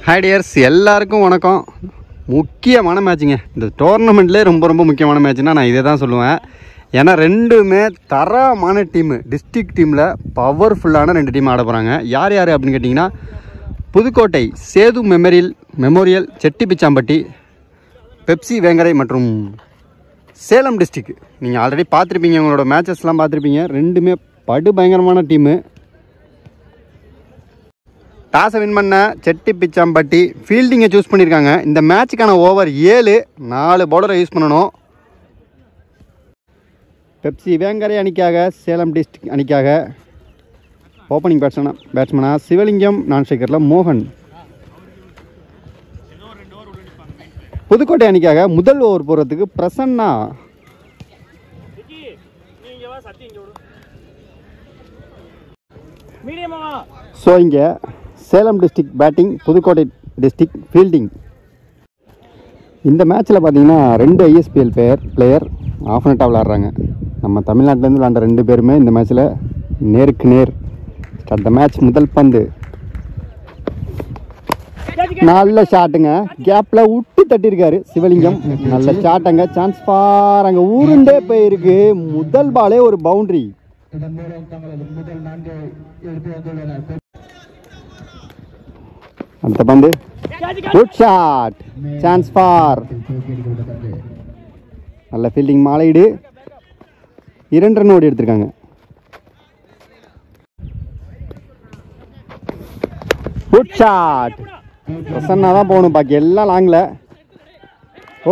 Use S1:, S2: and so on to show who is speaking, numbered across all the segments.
S1: Hi tears, எல்லாருக்கும் வணக்கம். முக்கியமான மேட்சுங்க. இந்த டோர்னமெண்ட்லேயே ரொம்ப முக்கியமான மேட்ச்னா நான் இதே தான் சொல்லுவேன். ஏன்னா ரெண்டுமே தரமான டீமு. டிஸ்ட்ரிக்ட் டீமில் பவர்ஃபுல்லான 2 டீம் ஆட போகிறாங்க. யார் அப்படின்னு கேட்டிங்கன்னா, புதுக்கோட்டை சேது மெமோரியல் செட்டிபிச்சாம்பட்டி, பெப்சி வேங்கரை மற்றும் சேலம் டிஸ்ட்ரிக்ட். நீங்கள் ஆல்ரெடி பார்த்துருப்பீங்க, உங்களோட மேட்சஸ்லாம் பார்த்துருப்பீங்க. ரெண்டுமே பயங்கரமான டீமு. டாஸை வின் பண்ண செட்டிபிச்சாம்பட்டி ஃபீல்டிங்கை சூஸ் பண்ணியிருக்காங்க. இந்த மேட்சுக்கான ஓவர் 7, 4 பவுலரை யூஸ் பண்ணணும். பெப்சி வேங்கரை அணிக்காக, சேலம் டிஸ்ட்ரிக்ட் அணிக்காக ஓப்பனிங் பேட்ஸ்மேனா சிவலிங்கம், நான் ஸ்ட்ரைக்கரில் மோகன். புதுக்கோட்டை அணிக்காக முதல் ஓவர் போகிறதுக்கு பிரசன்னா. ஸோ இங்கே Salem district batting, Pudukkottai district fielding. இந்த மேட்ச்சில் பார்த்தீங்கன்னா 2 ஐஎஸ்பிஎல் பிளேயர் ஆஃப் நெட்டாக விளாட்றாங்க. நம்ம தமிழ்நாட்டிலேருந்து விளாண்ட 2 பேருமே இந்த மேட்ச்சில் நேருக்கு நேர். Start the match. முதல் பந்து நல்ல ஷாட்டுங்க. கேப்பில் விட்டு தட்டியிருக்காரு சிவலிங்கம். நல்ல ஷாட்டுங்க. சான்ஸ் ஃபார் அங்கே ஊருண்டே போயிருக்கு. முதல் பாலே ஒரு பவுண்டரி. அடுத்த பந்து குட் ஷாட். Chance for. நல்ல ஃபீல்டிங். மாலையீடு. 2 ரன் ஓடி எடுத்திருக்காங்க. Good shot. பிரசன்னா தான் போகணும், பாக்கி எல்லாம் லாங்கில்.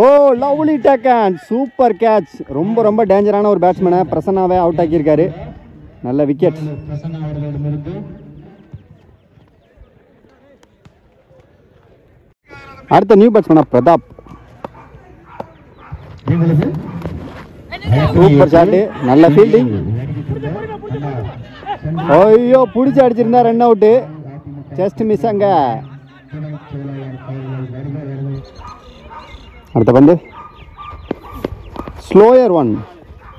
S1: ஓ, லவ்லி டேக்கன். Super catch. ரொம்ப டேஞ்சரான ஒரு பேட்ஸ்மேனை பிரசன்னாவே அவுட் ஆக்கியிருக்காரு. நல்ல விக்கெட். அடுத்த நியூ பேட்ஸ்மேனா பிரதாப். Super shot. நல்ல ஃபீல்டிங். ஐயோ, பிடிச்சி அடிச்சிருந்தா ரன் அவுட்டு. ஜஸ்ட் மிஸ் அங்க. அடுத்த பந்து slower one.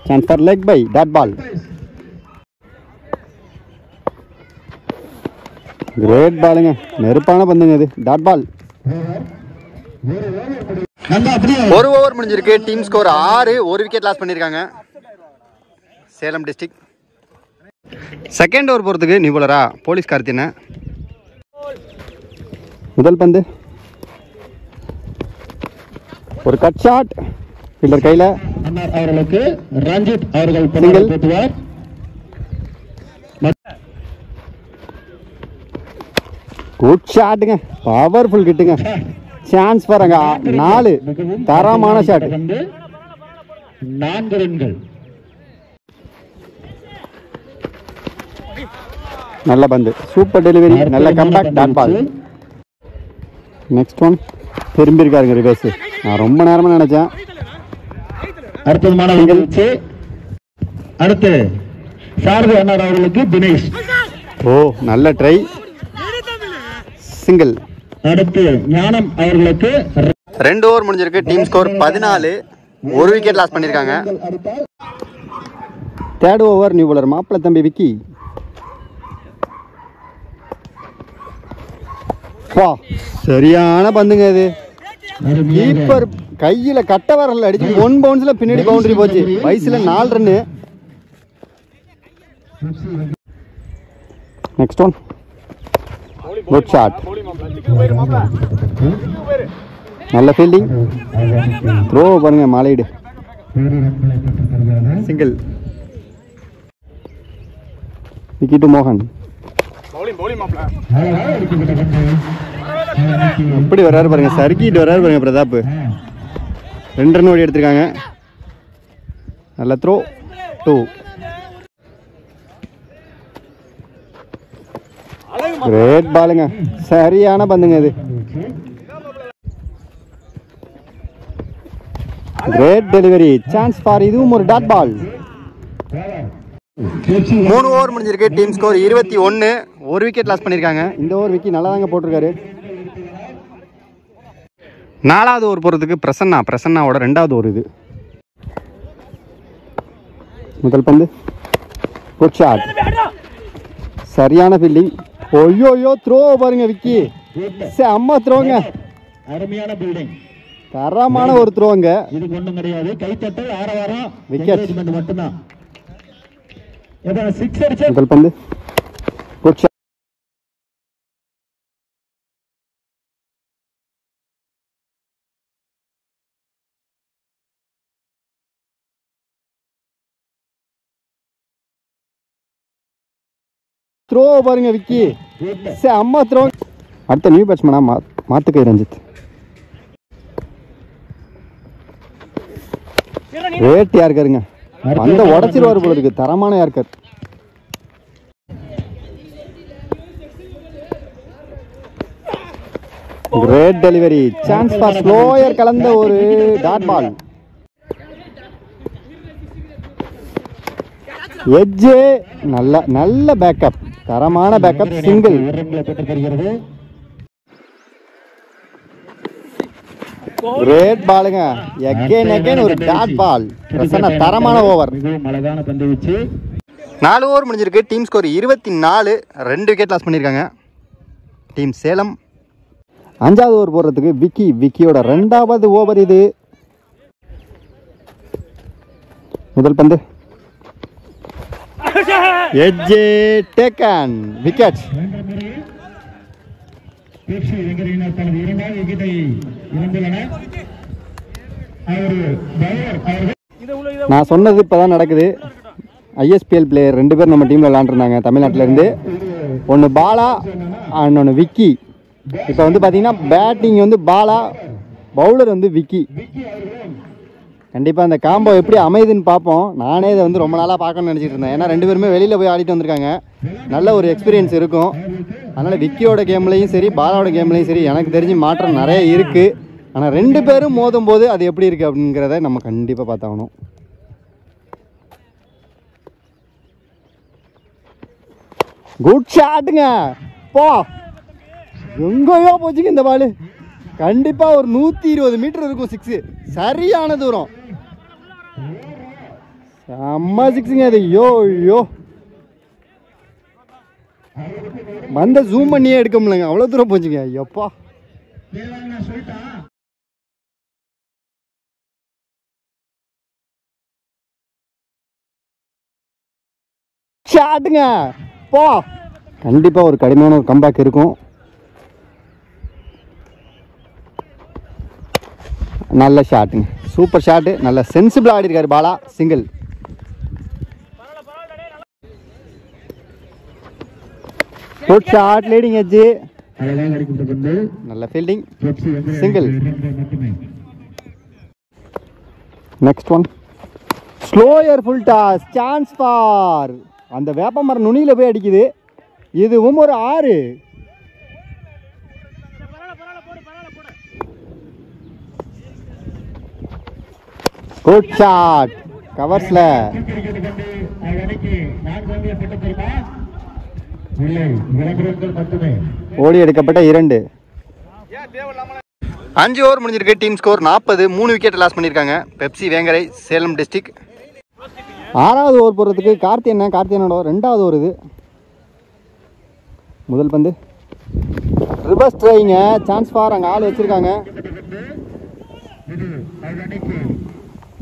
S1: Chance for leg bye dot ball. Great பாலுங்க. நெருப்பான பந்துங்க இது. Dot ball. 1 ஓவர் முடிஞ்சிருக்கு. Team score 6. 1 விக்கெட் லாஸ் பண்ணியிருக்காங்க சேலம் டிஸ்ட்ரிக்ட். செகண்ட் ஓவர் போகிறதுக்கு நியூ பவுலரா போலீஸ் கார்த்தின. முதல் பந்து ஒரு கட் ஷாட். ஃபீல்டர் கையில். அவர்களுக்கு ரஞ்சித் அவர்கள் சிங்கிள். குட் ஷாட்டுங்க. பவர்ஃபுல் கிட்டுங்க. சான்ஸ் ஃபார் அங்க 4. தரமான ஷாட். 4 ரன்கள். நல்ல பந்து. Super delivery. நல்ல comeback. Dot ball. Next one. திரும்பி இருக்காருங்க ரிவர்ஸ். நான் ரொம்ப நேரமா நினைச்சேன். அற்புதமான நிகழ்ச்சி. அடுத்து சாரதி அண்ணார் அவர்களுக்கு தினேஷ். ஓ, நல்ல ட்ரை. சிங்கிள். அடுத்து ஞானம் அவர்களுக்கு 2 ஓவர் முடிஞ்சிருக்கு. Team score 14. 1 விக்கெட் லாஸ் பண்ணியிருக்காங்க. தேர்ட் ஓவர் நியூ பவுலர் மாப்பிள்ள தம்பி விக்கி. வா, சரியான பந்துங்க இது. கீப்பர் கையில கட்ட வரல அடிச்சு 1 பவுன்ஸ்ல பின்னாடி பவுண்டரி போச்சு. வயசுல 4 run. Next one. Good shot. நல்ல ஃபீல்டிங். த்ரோ பாருங்க. மாலையீடு. சிங்கிள். விக்கி டு மோகன். எப்படி வர்றாரு பாருங்க. சர்க்கிட்டு வர்றாரு பாருங்க பிரதாப். 2 ரன் ஓடி எடுத்திருக்காங்க. நல்ல த்ரோ. 2. கிரேட் பாலுங்க. சரியான பந்துங்க இது. Great delivery. Chance for. இதுவும் ஒரு டாட் பால். 3 ஓவர் முடிஞ்சிருக்கு. Team score 21. 1 விக்கெட் லாஸ் பண்ணியிருக்காங்க. இந்த ஓவர் விக்கி நல்லா தாங்க போட்டிருக்காரு. 4வது ஓவர் போகிறதுக்கு பிரசன்னாவோட 2வது ஓவர் இது. முதல் பந்து குட் ஷாட். சரியான ஃபீல்டிங். ஐயோ த்ரோ பாருங்க விக்கி. செம்ம த்ரோங்க,
S2: அருமையான பில்டிங்,
S1: தரமான ஒரு த்ரோங்க.
S2: இது ஒண்ணும் கிடையாது, கைத்தட்டல் ஆரவாரம்
S1: விக்கெட்
S2: மட்டும்தான். சிக்ஸ் அடிச்சா
S1: முதல் பந்து குட் ஷாட். த்ரோ பாருங்க விக்கி, செம்ம த்ரோ. அடுத்த நியூ பேட்ஸ்மேனா மாத்துக்கை ரஞ்சித். ரேட் யாருக்காருங்க, அந்த உடச்சிருவாரு போல இருக்கு, தரமான யாருக்கார். Great delivery, chance for slower கலந்த ஒரு டாட் பால். எட்ஜ் நல்ல நல்ல பேக்கப், தரமான பேக்கப், சிங்கிள். கிரேட் பாலுங்க, எகைன் எகைன் ஒரு டாட் பால். தரமான ஓவர்,
S2: அழகான பந்து வச்சு
S1: 4 ஓவர் முடிஞ்சிருக்கு. டீம் ஸ்கோர் 24, 2 விக்கெட் லாஸ் பண்ணியிருக்காங்க டீம் சேலம். 5வது ஓவர் போடுறதுக்கு விக்கியோட 2வது ஓவர் இது. முதல் பந்து எட்ஜ் டேக்கன், விக்கெட். நான் சொன்னது இப்பதான் நடக்குது. ஐஎஸ்பிஎல் பிளேயர் 2 பேர் நம்ம டீம்ல விளையாண்டுருந்தாங்க தமிழ்நாட்டில இருந்து. ஒன்று பாலா, இன்னொன்று விக்கி. இப்போ வந்து பார்த்தீங்கன்னா பேட்டிங் வந்து பாலா, பவுலர் வந்து விக்கி. கண்டிப்பாக அந்த காம்போ எப்படி அமையுதுன்னு பார்ப்போம். நானே இதை வந்து ரொம்ப நாளாக பார்க்கணும்னு நினச்சிட்டு இருந்தேன். ஏன்னா 2 பேருமே வெளியில் போய் ஆடிட்டு வந்திருக்காங்க, நல்ல ஒரு எக்ஸ்பீரியன்ஸ் இருக்கும். அதனால் விக்கியோட கேம்லையும் சரி பாலாவோட கேம்லையும் சரி எனக்கு தெரிஞ்சு மாற்றம் நிறைய இருக்குது. ஆனால் 2 பேரும் மோதும் போது அது எப்படி இருக்குது அப்படிங்கிறத நம்ம கண்டிப்பாக பார்த்தாகணும். குட் ஷாட்டுங்க, போ எங்கேயோ போச்சுங்க இந்த பால். கண்டிப்பாக ஒரு 120 மீட்டர் இருக்கும் சிக்ஸு, சரியான தூரம், செம்ம சிக்ஸுங்க அது. ஐயோ வந்த ஜூம் பண்ணியே எடுக்க முடியலங்க, அவ்வளோ தூரம் போச்சுங்க. ஐயோப்பா, ஷாட்டுங்க, போ. கண்டிப்பாக ஒரு கடுமையான ஒரு கம்பேக் இருக்கும். நல்ல ஷாட்டுங்க, சூப்பர் ஷாட்டு, நல்ல சென்சிபிள் ஆடி இருக்காரு Bala, single. Good shot, leading edge, நல்ல fielding, single. Next one slower full toss, chance for. அந்த வேப்பமரம் நுனியில் போய் அடிக்குது, இதுவும் ஒரு 6. குட் ஷாட், கவர்ஸ்ல. ஓடி எடுக்கப்பட்ட 2. 5 ஓவர் முடிஞ்சிருக்கு. டீம் ஸ்கோர் 40, 3 விக்கெட் லாஸ் பண்ணியிருக்காங்க பெப்சி வேங்கரை, சேலம் டிஸ்ட்ரிக்ட். 6வது ஓவர் போடுறதுக்கு கார்த்தியனோட 2வது ஓவர் இது. முதல் பந்து ரிவர்ஸ் ட்ரைங்க, சான்ஸ் ஃபார். அங்கே ஆள் வச்சிருக்காங்க,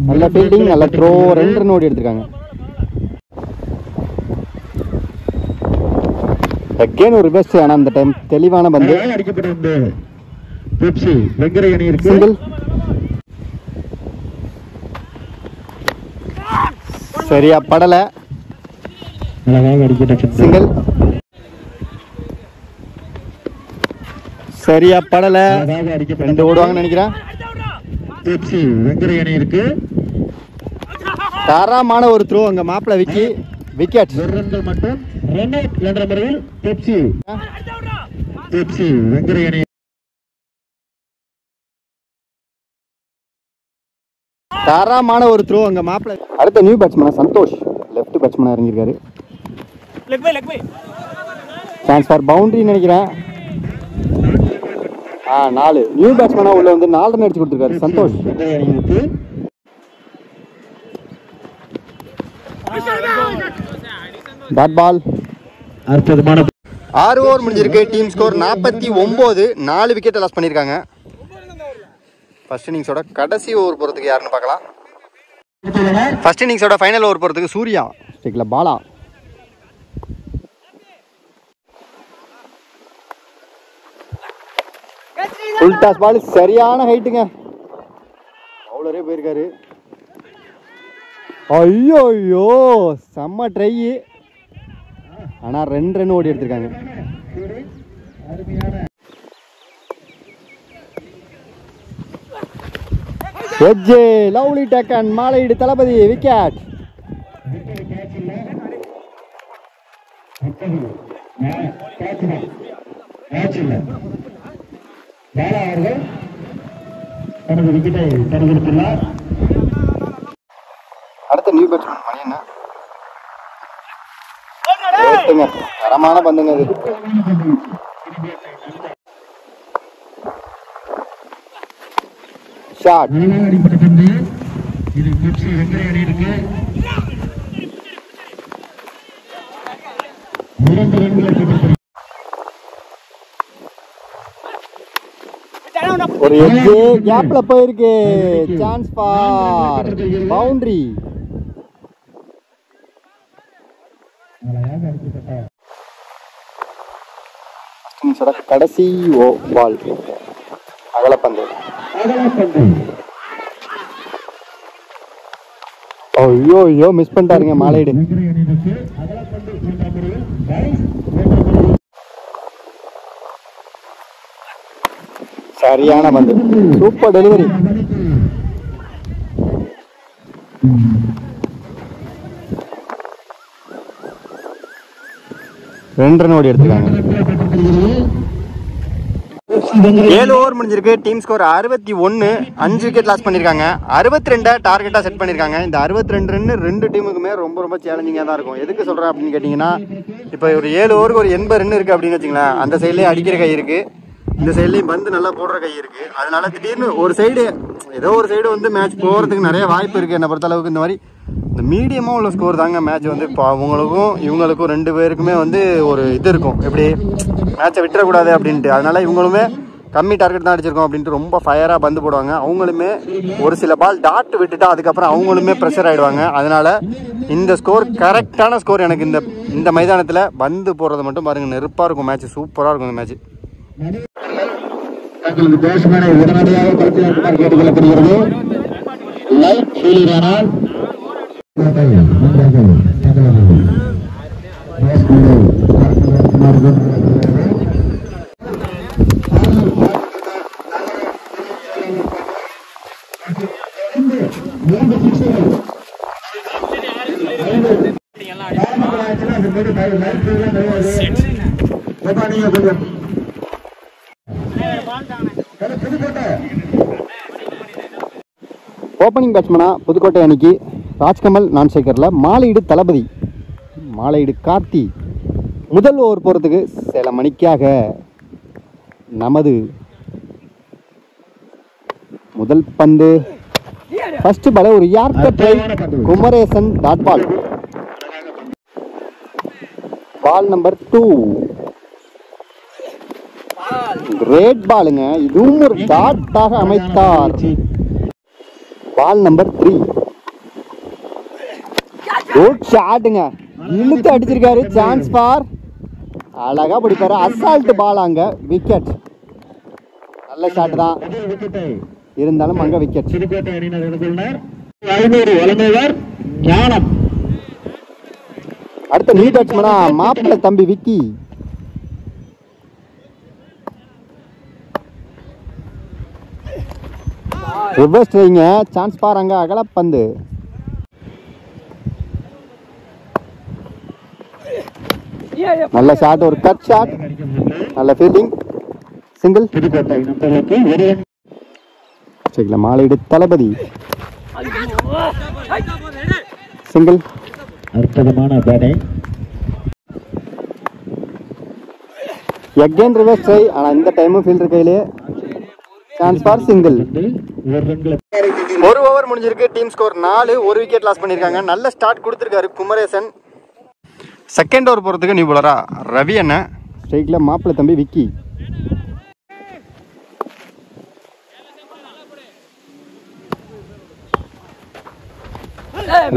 S1: நல்ல ஃபீல்டிங், நல்ல த்ரோ, 2 ரன் ஓடி எடுத்திருக்காங்க. அகைன் ஒரு ரிவர்ஸ், ஆனால் அந்த டைம் தெளிவான பந்து, சிங்கிள். சரியா படல, சிங்கிள். சரியா படல, 2 ஓடுவாங்கன்னு நினைக்கிறேன். தரமான ஒரு த்ரோ அங்க மாப்பிள விக்கி, விக்கெட். தரமான ஒரு த்ரோ அங்க மாப்பிள. அடுத்த நியூ பேட்ஸ்மேனா சந்தோஷ், லெஃப்ட் பேட்ஸ்மேனா இறங்கியிருக்காரு. சான்ஸ் ஃபார் பவுண்டரி நினைக்கிறேன். 4 நியூ பேட்ஸ்மேனா உள்ள வந்து 4 ரன் அடிச்சு கொடுத்துருக்காரு சந்தோஷ். Dot ball. 6 ஓவர் முடிஞ்சிருக்கு. Team score 49. 4 விக்கெட்டை லாஸ் பண்ணியிருக்காங்க. ஃபர்ஸ்ட் இன்னிங்ஸோட கடைசி ஓவர் போகிறதுக்கு யாருன்னு பார்க்கலாம். ஃபர்ஸ்ட் இன்னிங்ஸோட ஃபைனல் ஓவர் போகிறதுக்கு சூர்யா ஸ்டிக்கில் பாலா. ஃபுல் டாஸ் பால் சரியான ஹைட்டுங்க. பவுலரே போயிருக்காரு. ஐயோ ஐயோ செம்ம ட்ரை. ஆனால் 2 ரன் ஓடி எடுத்திருக்காங்க. எஜ்ஜே லவ்லி டேக்கன். மாலையீடு தளபதி விக்கெட். அடுத்த நியூ பேட்ஸ்மேன் மணியண்ணா. தரமான பந்துங்க அது. ஷாட். ஒரு எட்ஜ் கேப்ல போயிருக்கு. Chance for boundary. கடைசி பால் அகலப்பந்து. ஐயோ ஐயோ மிஸ் பண்ணிட்டாருங்க மாலையீடு. சரியான பந்து. Super delivery. ரெண்டு ரன் ஓடி எடுத்துருக்காங்க. 7 ஓவர் முடிஞ்சிருக்கு. Team score 61. 5 விக்கெட் லாஸ் பண்ணியிருக்காங்க. 62 டார்கெட்டாக செட் பண்ணியிருக்காங்க. இந்த 62 ரன் 2 டீமுக்குமே ரொம்ப ரொம்ப சேலஞ்சிங்காக தான் இருக்கும். எதுக்கு சொல்கிறேன் அப்படின்னு கேட்டிங்கன்னா, இப்போ ஒரு 7 ஓவருக்கு ஒரு 80 ரன் இருக்குது அப்படின்னு வச்சுங்களேன். அந்த சைட்லேயே அடிக்கிற கை இருக்குது, இந்த சைட்லேயும் பந்து நல்லா போடுற கை இருக்குது. அதனால திடீர்னு ஒரு சைடு ஏதோ ஒரு சைடு வந்து மேட்ச் போகிறதுக்கு நிறைய வாய்ப்பு இருக்குது. என்னை பொறுத்தளவுக்கு இந்த மாதிரி இந்த மீடியமாக உள்ள ஸ்கோர் தாங்க மேட்ச் வந்து இப்போ அவங்களுக்கும் இவங்களுக்கும் 2 பேருக்குமே வந்து ஒரு இது இருக்கும், எப்படி மேட்சை விட்டுறக்கூடாது அப்படின்ட்டு. அதனால இவங்களுமே கம்மி டார்கெட் தான் அடிச்சிருக்கோம் அப்படின்ட்டு ரொம்ப ஃபயராக பந்து போடுவாங்க. அவங்களுமே ஒரு சில பால் டாட் விட்டுட்டா அதுக்கப்புறம் அவங்களுமே ப்ரெஷர் ஆகிடுவாங்க. அதனால இந்த ஸ்கோர் கரெக்டான ஸ்கோர் எனக்கு இந்த மைதானத்தில் பந்து போடுறது மட்டும் பாருங்கள், நெருப்பாக இருக்கும் மேட்ச், சூப்பராக இருக்கும் இந்த மேட்ச்.
S2: பேட்ஸ்மேனை உடனடியாக களத்தில் கேட்டுக்கொள்ளப்படுகிறது. லைட் ஃபீல்டரானால்
S1: ஓப்பனிங் பேட்ஸ்மேனா புதுக்கோட்டை அணிக்கு ராஜ்கமல் நான்சேகரில் மாலையீடு தளபதி, மாலையீடு கார்த்தி. முதல் ஓவர் போகிறதுக்கு சில மணிக்காக நமது முதல் பந்து. ஃபர்ஸ்ட் பால் ஒரு yorker try. Kumaresan dot ball. Ball number 2. Great பாலுங்க, இதுவும் ஒரு டாட்டாக அமைத்தார். பால் நம்பர் 3. குட் ஷாட்டுங்க, இழுத்து அடிச்சிருக்காரு. Chance for. அழகா பிடிப்பாரு. அசால்ட் பால். அங்க விக்கெட். நல்ல ஷாட் தான் இருந்தாலும் அங்க விக்கெட். அடுத்த நியூ பேட்ஸ்மேனா மாப்பிள்ள தம்பி விக்கி. ரிவர்ஸ் ட்ரைங்க. Chance for. அங்க அகலப்பந்து. நல்ல ஷாட், ஒரு கட் ஷாட், நல்ல ஃபீல்டிங். சிங்கிள். சரிங்களா, மாலையீடு தளபதி. சிங்கிள்.
S2: அற்புதமான பேட்டிங்.
S1: Again reverse try. ஆனா இந்த டைமும் ஃபீல்டர் கையிலே. Chance for single. ஒரு ஓவர் முடிஞ்சிருக்கு. Team score 4. 1 விக்கெட் லாஸ் பண்ணியிருக்காங்க. நல்ல ஸ்டார்ட் கொடுத்துருக்காரு குமரேசன். செகண்ட் ஓவர் போகிறதுக்கு நியூ பாலரா ரவி அண்ணன். ஸ்ட்ரைக்கில் மாப்பிள்ளை தம்பி Vicky.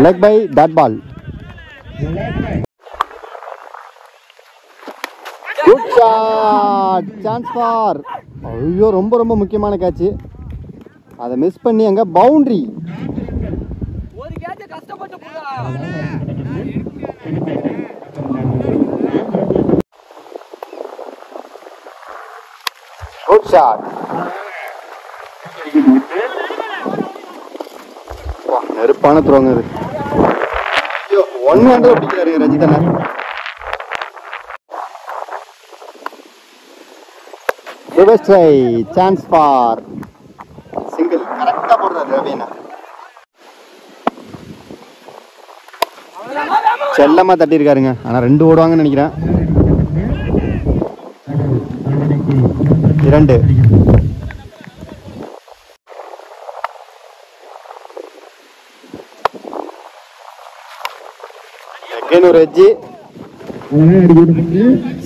S1: Leg bye dot ball. Good shot, chance for. ஐயோ, ரொம்ப ரொம்ப முக்கியமான கேட்ச். அதை மிஸ் பண்ணி அங்கே பவுண்டரி. Good shot. நெருப்பான த்ரோங்க இது. ஐயோ, 1 ஹேண்டில் பிடிக்கிறாரு ரஞ்சிதண்ணா. Reverse try, chance for single. கரெக்டா போடுறாரு ரவினா. செல்லமா தட்டி இருக்காருங்க. ஆனா 2 ஓடுவாங்கன்னு நினைக்கிறேன். 2. ஒரு எஜ்ஜி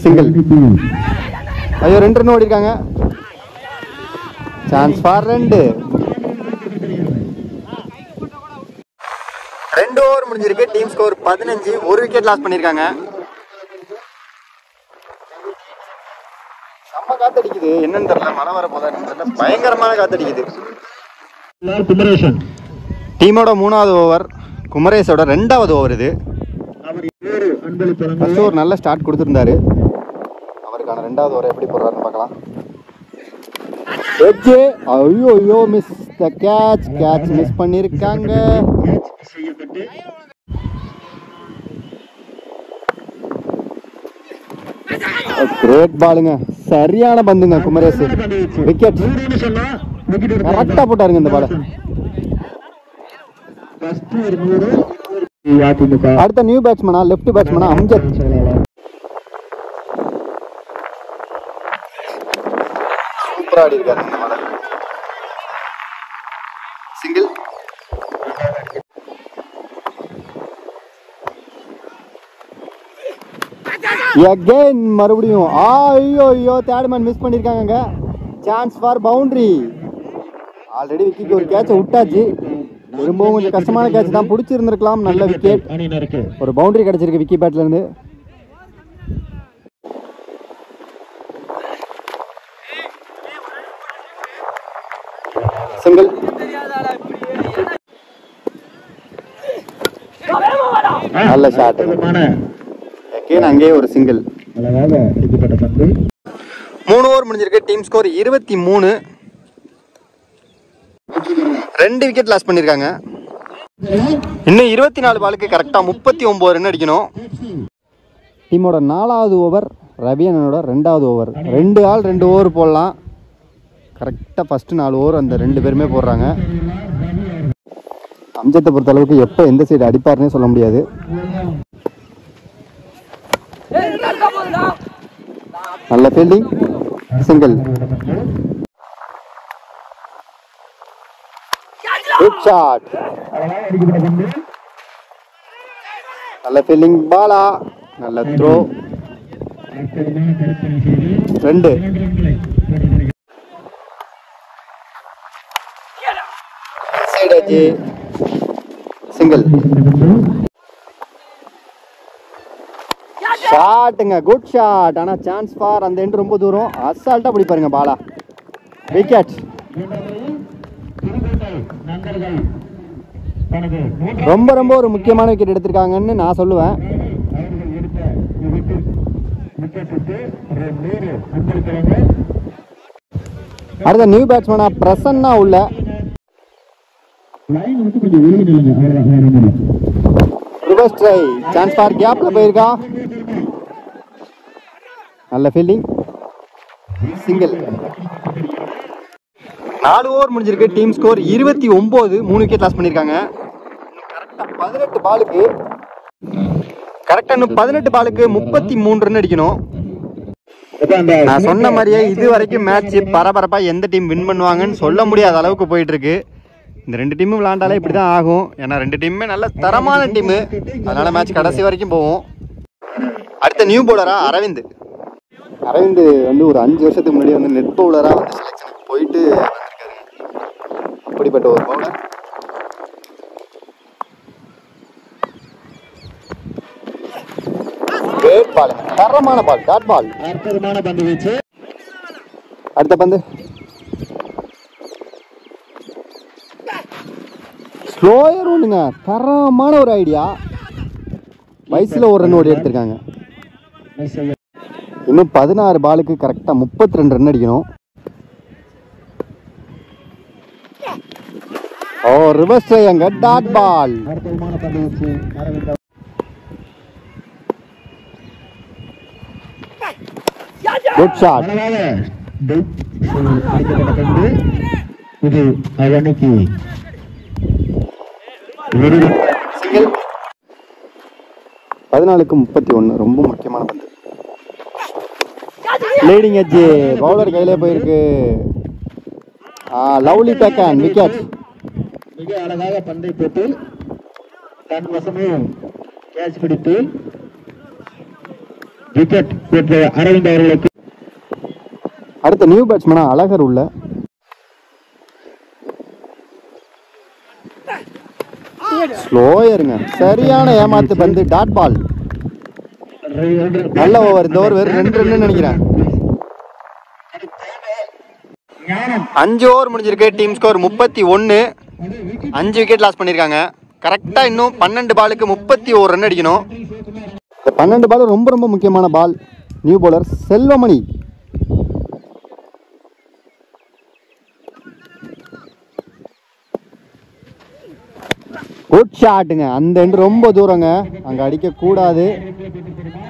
S1: சிங்கிள். ஐயோ, 2 ரன் ஓடி இருக்காங்க. Chance for 2. 2 ஓவர் முடிஞ்சிருக்கு. Team score 15. 1 விக்கெட் லாஸ் பண்ணிருக்காங்க. செம்ம காத்தடிக்குது. என்னன்னு தெரியல, மழை வர போதா பயங்கரமான காத்தடிக்குது. டீமோட 3வது ஓவர், குமரேஷோட 2வது ஓவர் இது. ஃபர்ஸ்ட் ஒரு நல்ல ஸ்டார்ட் கொடுத்துருந்தாரு. அவருக்கான 2வது ஓவர் எப்படி போடுறாருன்னு பார்க்கலாம். ஐயோ ஐயோ, மிஸ் த கேட்ச். கேட்ச் மிஸ் பண்ணிருக்காங்க. கிரேட் பாலுங்க, சரியான பந்துங்க குமரேஷ். விக்கெட் கரெக்டா போட்டாருங்க இந்த பால. அடுத்த நியூ பேட்ஸ்மேனா, லெஃப்ட் பேட்ஸ்மேனா அம்ஜத். சூப்பரா ஆடி இருக்காரு இந்த பால. சிங்கிள். அகைன் மறுபடியும். ஐயோ ஐயோ, தேர்ட் மேன் மிஸ் பண்ணிருக்காங்க. Chance for boundary. ஆல்ரெடி விக்கிக்கு ஒரு கேட்சை விட்டாச்சு. திரும்பவும் கொஞ்சம் கஷ்டமான கேட்ச் தான், பிடிச்சிருந்திருக்கலாம். நல்ல விக்கெட், ஒரு பவுண்டரி கிடைச்சிருக்கு விக்கி பேட்ல இருந்து. சிங்கிள். நல்ல ஷாட். அங்கேயே ஒரு சிங்கிள். 3 ஓவர் முடிஞ்சிருக்கு. Team score 23. 2 விக்கெட் லாஸ் பண்ணிருக்காங்க. இன்னும் 24 பாலுக்கு கரெக்டா 39 ரன் அடிக்கணும். டீமோட 4வது ஓவர், ரவி அண்ணனோட 2வது ஓவர். 2 ஆள் 2 ஓவர் போடலாம். கரெக்டா ஃபர்ஸ்ட் 4 ஓவர் அந்த 2 பேருமே போடுறாங்க. அம்ஜத்தை பொறுத்த அளவுக்கு எப்போ எந்த சைடு அடிப்பாருன்னே சொல்ல முடியாது. நல்ல ஃபீல்டிங். சிங்கிள். Good shot. நல்ல ஃபீல்டிங். பாலா நல்ல த்ரோ. 2. சைடு அஜி. சிங்கிள். ஷாட்டுங்க, குட் ஷாட். ஆனா சான்ஸ் ஃபார் அந்த எண்ட் ரொம்ப தூரம். அசால்ட்டா பிடிப்பாருங்க பாலா. விக்கெட். ரொம்ப ரொம்ப ஒரு முக்கியமான விக்கெட் எடுத்திருக்காங்கன்னு நான் சொல்லுவேன். அடுத்த நியூ பேட்ஸ்மேனா பிரசன்னா உள்ள. ரிவர்ஸ் ட்ரை, சான்ஸ் ஃபார் கேப்ல போயிருக்கா. நல்ல ஃபீல்டிங். சிங்கிள். 4 ஓவர் முடிஞ்சிருக்கு. Team score 29. 3 விக்கெட் லாஸ் பண்ணிருக்காங்க. கரெக்டா 18 பாலுக்கு இன்னும் 18 பாலுக்கு 33 ரன் அடிக்கணும். நான் சொன்ன மாதிரியே இது வரைக்கும் மேட்ச் பரபரப்பா எந்த டீம் வின் பண்ணுவாங்கன்னு சொல்ல முடியாத அளவுக்கு போயிட்டு இருக்கு. இந்த 2 டீமும் விளையாண்டாலே இப்படி தான் ஆகும். ஏன்னா 2 டீமுமே நல்ல தரமான டீமு. அதனால மேட்ச் கடைசி வரைக்கும் போவோம். அடுத்த நியூ பவுலரா அரவிந்த். அரவிந்த் வந்து ஒரு 5 வருஷத்துக்கு முன்னாடி வந்து நெட் பவுலராக வந்து செலெக்ஷனுக்கு போயிட்டு வந்திருக்காரு. அப்படிப்பட்ட ஒரு பவுலர். கிரேட் பால், தரமான பால், டாட் பால்.
S2: அற்புதமான பந்து வீச்சு.
S1: அடுத்த பந்து ஸ்லோயர் ஒண்ணுங்க, தரமான ஒரு ஐடியா. வயசுல ஒரு ரன் ஓடி எடுத்திருக்காங்க. இன்னும் 16 பாலுக்கு கரெக்டா 32 ரன் அடிக்கணும். ஓ ரிவர்ஸ் ட்ரையாங்க, டாட் பால்.
S2: அற்புதமான பந்து வீச்சு.
S1: Good shot.
S2: இது அன்னைக்கு
S1: சிங்கிள். 14க்கு 31, ரொம்ப முக்கியமான பந்து. லீடிங் எட்ஜ், பவுலர் கையிலே போயிருக்கு. Lovely taken, wicket.
S2: மிக அழகாக பந்தை போட்டு தன் வசமே கேட்ச் பிடித்து விக்கெட் பெற்ற அரவிந்த் அவர்களுக்கு.
S1: அடுத்த நியூ பேட்ஸ்மேனா அழகர் உள்ள. ஸ்லோயருங்க, சரியான ஏமாத்து பந்து, டாட் பால். நல்ல ஓவர். இந்த ஓவர் வெறும் 2 ரன் நினைக்கிறேன். 5 ஓவர் முடிஞ்சிருக்கு. Team score 31. 5 விக்கெட் லாஸ் பண்ணியிருக்காங்க. கரெக்டாக இன்னும் 12 பாலுக்கு 31 ரன் அடிக்கணும். இந்த 12 பால் ரொம்ப ரொம்ப முக்கியமான ball. New bowler Selvamani. Good ஷாட்டுங்க. அந்த எண்டு ரொம்ப தூரங்க, அங்கே அடிக்கக்கூடாது.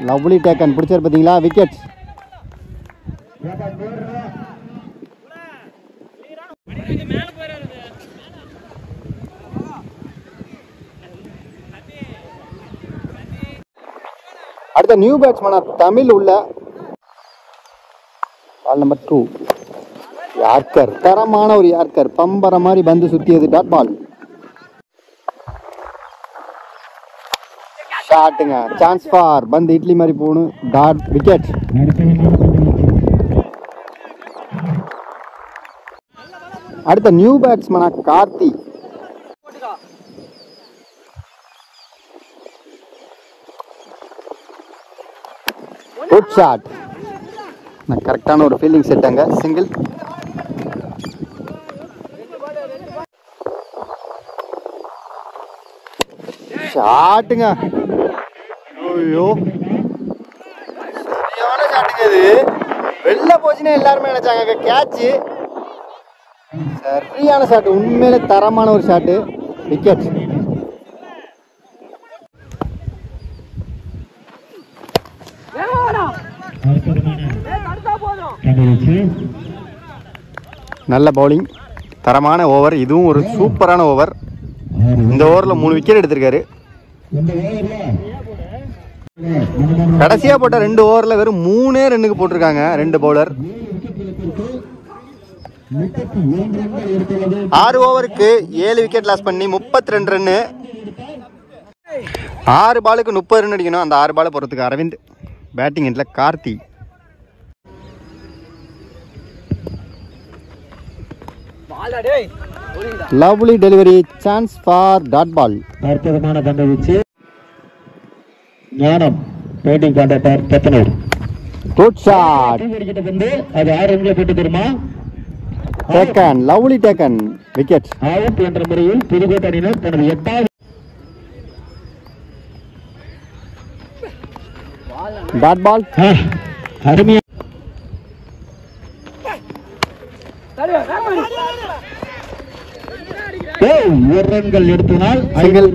S1: லவ்லி டேக்கன், பிடிச்சார் பார்த்தீங்களா, விக்கெட். அடுத்த நியூ பேட்ஸ்மேனா தமிழ் உள்ள. பால் நம்பர் 2 யார்கர், தரமான ஒரு யார்கர், பம்பர மாதிரி பந்து சுத்தியது, டாட் பால். ஷாட்டுங்க, சான்ஸ் ஃபார், பந்து இட்லி மாதிரி போகணும், டாட், விக்கெட். அடுத்த நியூ பேட்ஸ்மேனா கார்த்தி. Good shot. கரெக்டான ஒரு ஃபீல்டிங் செட் அங்க, சிங்கிள். ஷாட்டுங்க, ஐயோ சரியான ஷாட்டுங்க. இது வெளில போச்சுன்னா எல்லாருமே நினைச்சாங்க கேட்ச். சரியான ஷாட், உண்மையிலே தரமான ஒரு ஷாட்டு, விக்கெட். நல்ல பவுலிங், தரமான ஓவர். இதுவும் ஒரு சூப்பரான ஓவர். இந்த ஓவரில் 3 விக்கெட் எடுத்திருக்காரு. கடைசியாக போட்ட 2 ஓவரில் வெறும் 3 ரன்னுக்கு போட்டிருக்காங்க 2 பவுலர். 6 ஓவருக்கு 7 விக்கெட் லாஸ் பண்ணி 32 ரன்னு. 6 பாலுக்கு 30 ரன் அடிக்கணும். அந்த 6 பாலை போகிறதுக்கு அரவிந்த். பேட்டிங் எண்டில் Karthi. Lovely delivery, chance for dot ball.
S2: அற்புதமான பந்து வீச்சு. Gnanam batting contractor Pethanur.
S1: Good shot.
S2: பந்து அது 6 ரன்களை போட்டு தருமா.
S1: Taken, lovely taken, wicket.
S2: Out என்ற முறையில் புதுக்கோட்டை அணியினர் தனது 8வது
S1: டாட் பால்.
S2: அருமையா ஒரு ரன்கள் எடுத்தனால்
S1: சிங்கிள்.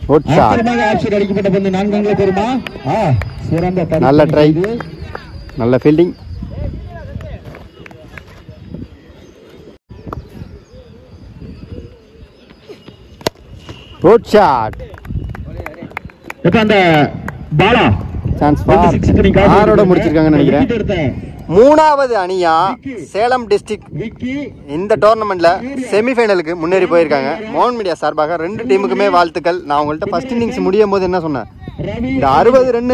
S1: Good shot.
S2: ஆப்ஷன் அடிக்கப்பட்ட பந்து 4 ரன்களை பெறுமா. சிறந்த
S1: நல்ல ட்ரை, நல்ல ஃபீல்டிங். Good shot.
S2: இப்ப அந்த பாலா
S1: சான்ஸ் ஃபார். 6ஓட முடிச்சிருக்காங்கன்னு நினைக்கிறேன். மூணாவது அணியா சேலம் டிஸ்ட்ரிக்ட்
S2: விக்கி
S1: இந்த டோர்னமெண்ட்ல செமிஃபைனலுக்கு முன்னேறி போயிருக்காங்க. மோகன் மீடியா சார்பாக 2 டீமுக்குமே வாழ்த்துக்கள். நான் உங்கள்கிட்ட ஃபர்ஸ்ட் இன்னிங்ஸ் முடியும் போது என்ன சொன்னேன், இந்த 60 ரன்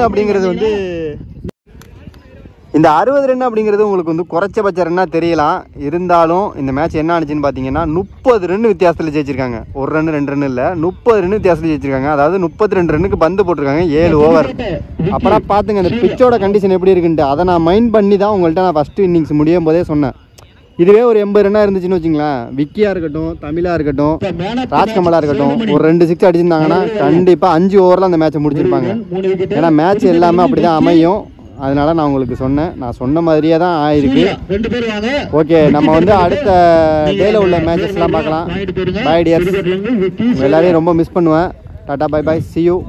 S1: அப்படிங்கிறது வந்து உங்களுக்கு வந்து குறைச்சபட்ச ரன்னாக தெரியலாம். இருந்தாலும் இந்த மேட்ச் என்ன ஆனிச்சுன்னு பார்த்தீங்கன்னா 30 ரன் வித்தியாசத்தில் ஜெயிச்சிருக்காங்க. 1 ரன் 2 ரன் இல்லை, 30 ரன் வித்தியாசத்தில் ஜெயிச்சிருக்காங்க. அதாவது 32 ரன்னுக்கு பந்து போட்டிருக்காங்க 7 ஓவர். அப்போனா பார்த்துங்க இந்த பிச்சோட கண்டிஷன் எப்படி இருக்குன்ட்டு. அதை நான் மைண்ட் பண்ணி தான் உங்கள்கிட்ட நான் ஃபஸ்ட்டு இன்னிங்ஸ் முடியும் போதே சொன்னேன். இதுவே ஒரு 80 ரன்னாக இருந்துச்சுன்னு வச்சுங்களேன், விக்கியாக இருக்கட்டும், தமிழாக இருக்கட்டும், ராஜ்கமலாக இருக்கட்டும், ஒரு 2 6 அடிச்சிருந்தாங்கன்னா கண்டிப்பாக 5 ஓவரில் அந்த மேட்ச்சை முடிச்சிருப்பாங்க. ஏன்னா மேட்ச் எல்லாமே அப்படி தான் அமையும். அதனால நான் உங்களுக்கு சொன்னேன், நான் சொன்ன மாதிரியே தான் ஆயிருக்கு. ஓகே, நம்ம வந்து அடுத்த டேல உள்ள மேட்சஸ்லாம் பார்க்கலாம். பை டியர்ஸ், எல்லாரையும் ரொம்ப மிஸ் பண்ணுவேன். Tata bye bye, see you.